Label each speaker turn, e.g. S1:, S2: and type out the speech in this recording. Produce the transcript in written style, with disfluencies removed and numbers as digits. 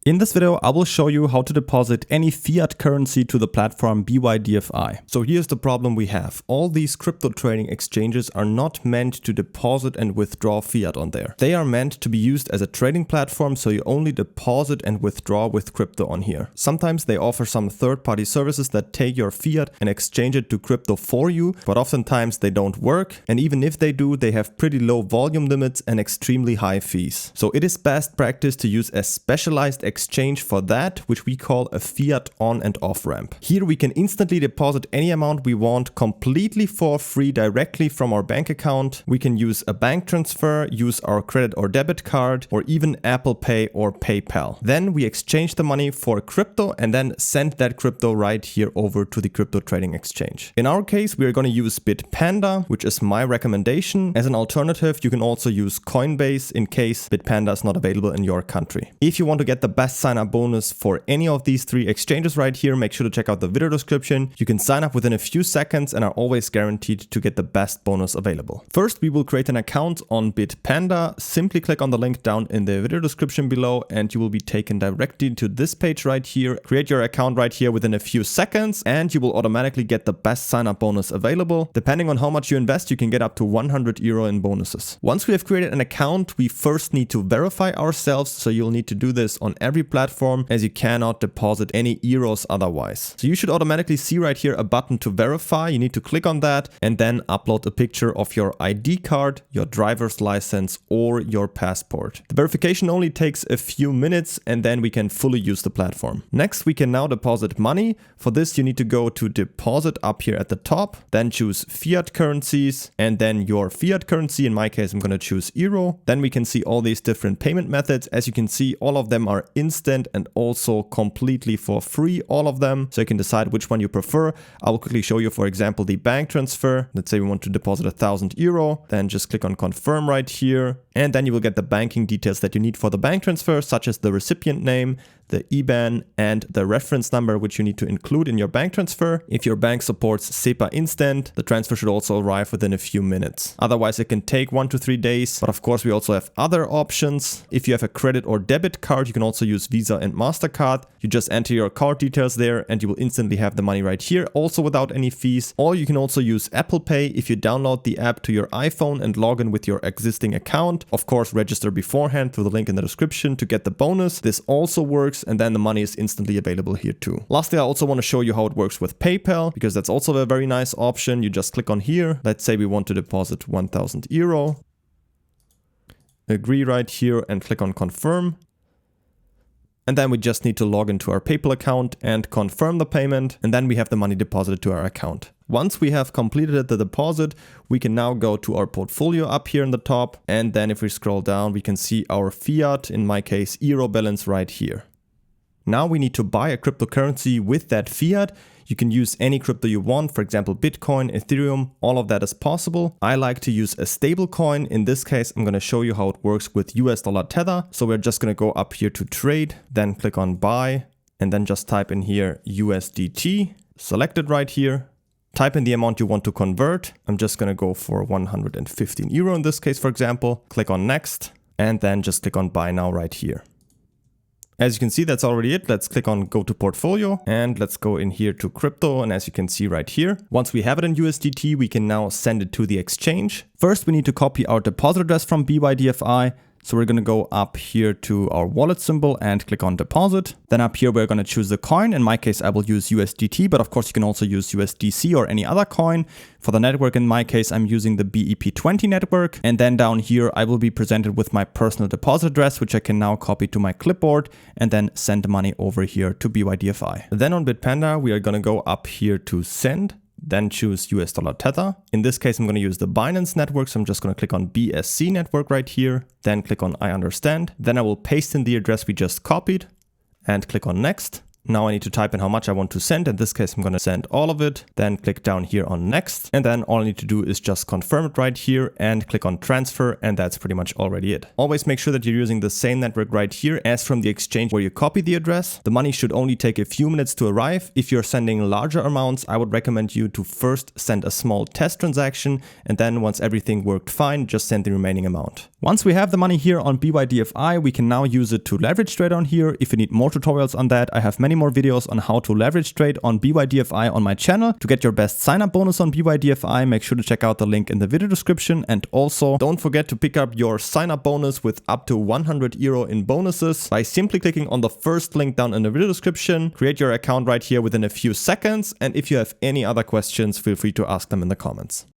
S1: In this video, I will show you how to deposit any fiat currency to the platform BYDFi. So here's the problem we have. All these crypto trading exchanges are not meant to deposit and withdraw fiat on there. They are meant to be used as a trading platform, so you only deposit and withdraw with crypto on here. Sometimes they offer some third-party services that take your fiat and exchange it to crypto for you, but oftentimes they don't work. And even if they do, they have pretty low volume limits and extremely high fees. So it is best practice to use a specialized exchange for that, which we call a fiat on and off ramp. Here we can instantly deposit any amount we want completely for free directly from our bank account. We can use a bank transfer, use our credit or debit card, or even Apple Pay or PayPal. Then we exchange the money for crypto and then send that crypto right here over to the crypto trading exchange. In our case, we are going to use Bitpanda, which is my recommendation. As an alternative, you can also use Coinbase in case Bitpanda is not available in your country. If you want to get the best sign-up bonus for any of these three exchanges right here, make sure to check out the video description. You can sign up within a few seconds and are always guaranteed to get the best bonus available. First, we will create an account on Bitpanda. Simply click on the link down in the video description below and you will be taken directly to this page right here. Create your account right here within a few seconds and you will automatically get the best sign-up bonus available. Depending on how much you invest, you can get up to 100 euro in bonuses. Once we have created an account, we first need to verify ourselves. So you'll need to do this on every platform as you cannot deposit any euros otherwise. So you should automatically see right here a button to verify. You need to click on that and then upload a picture of your ID card, your driver's license or your passport. The verification only takes a few minutes and then we can fully use the platform. Next, we can now deposit money. For this, you need to go to deposit up here at the top, then choose fiat currencies and then your fiat currency. In my case, I'm going to choose euro. Then we can see all these different payment methods. As you can see, all of them are instant and also completely for free, all of them. So you can decide which one you prefer. I will quickly show you, for example, the bank transfer. Let's say we want to deposit 1,000 euro, then just click on confirm right here. And then you will get the banking details that you need for the bank transfer, such as the recipient name, the IBAN and the reference number, which you need to include in your bank transfer. If your bank supports SEPA Instant, the transfer should also arrive within a few minutes. Otherwise, it can take 1 to 3 days. But of course, we also have other options. If you have a credit or debit card, you can also use Visa and MasterCard. You just enter your card details there and you will instantly have the money right here, also without any fees. Or you can also use Apple Pay if you download the app to your iPhone and log in with your existing account. Of course, register beforehand through the link in the description to get the bonus. This also works and then the money is instantly available here too. Lastly, I also want to show you how it works with PayPal because that's also a very nice option. You just click on here. Let's say we want to deposit 1,000 euro. Agree right here and click on confirm. And then we just need to log into our PayPal account and confirm the payment. And then we have the money deposited to our account. Once we have completed the deposit, we can now go to our portfolio up here in the top. And then if we scroll down, we can see our fiat, in my case, euro balance right here. Now we need to buy a cryptocurrency with that fiat. You can use any crypto you want, for example, Bitcoin, Ethereum, all of that is possible. I like to use a stable coin. In this case, I'm going to show you how it works with US dollar Tether. So we're just going to go up here to trade, then click on buy, and then just type in here USDT, select it right here. Type in the amount you want to convert. I'm just going to go for 115 euro in this case, for example. Click on next, and then just click on buy now right here. As you can see, that's already it. Let's click on go to portfolio and let's go in here to crypto. And as you can see right here, once we have it in USDT, we can now send it to the exchange. First, we need to copy our deposit address from BYDFi. So we're going to go up here to our wallet symbol and click on deposit. Then up here, we're going to choose the coin. In my case, I will use USDT, but of course you can also use USDC or any other coin. For the network, in my case, I'm using the BEP20 network. And then down here, I will be presented with my personal deposit address, which I can now copy to my clipboard and then send the money over here to BYDFi. Then on Bitpanda, we are going to go up here to send. Then choose US dollar Tether. In this case, I'm going to use the Binance network. So I'm just going to click on BSC network right here. Then click on I understand. Then I will paste in the address we just copied and click on next. Now I need to type in how much I want to send. In this case, I'm going to send all of it. Then click down here on next. And then all I need to do is just confirm it right here and click on transfer. And that's pretty much already it. Always make sure that you're using the same network right here as from the exchange where you copy the address. The money should only take a few minutes to arrive. If you're sending larger amounts, I would recommend you to first send a small test transaction. And then once everything worked fine, just send the remaining amount. Once we have the money here on BYDFi, we can now use it to leverage trade on here. If you need more tutorials on that, I have many more videos on how to leverage trade on BYDFi on my channel. To get your best sign up bonus on BYDFi, make sure to check out the link in the video description. And also don't forget to pick up your sign up bonus with up to 100 euro in bonuses by simply clicking on the first link down in the video description. Create your account right here within a few seconds. And if you have any other questions, feel free to ask them in the comments.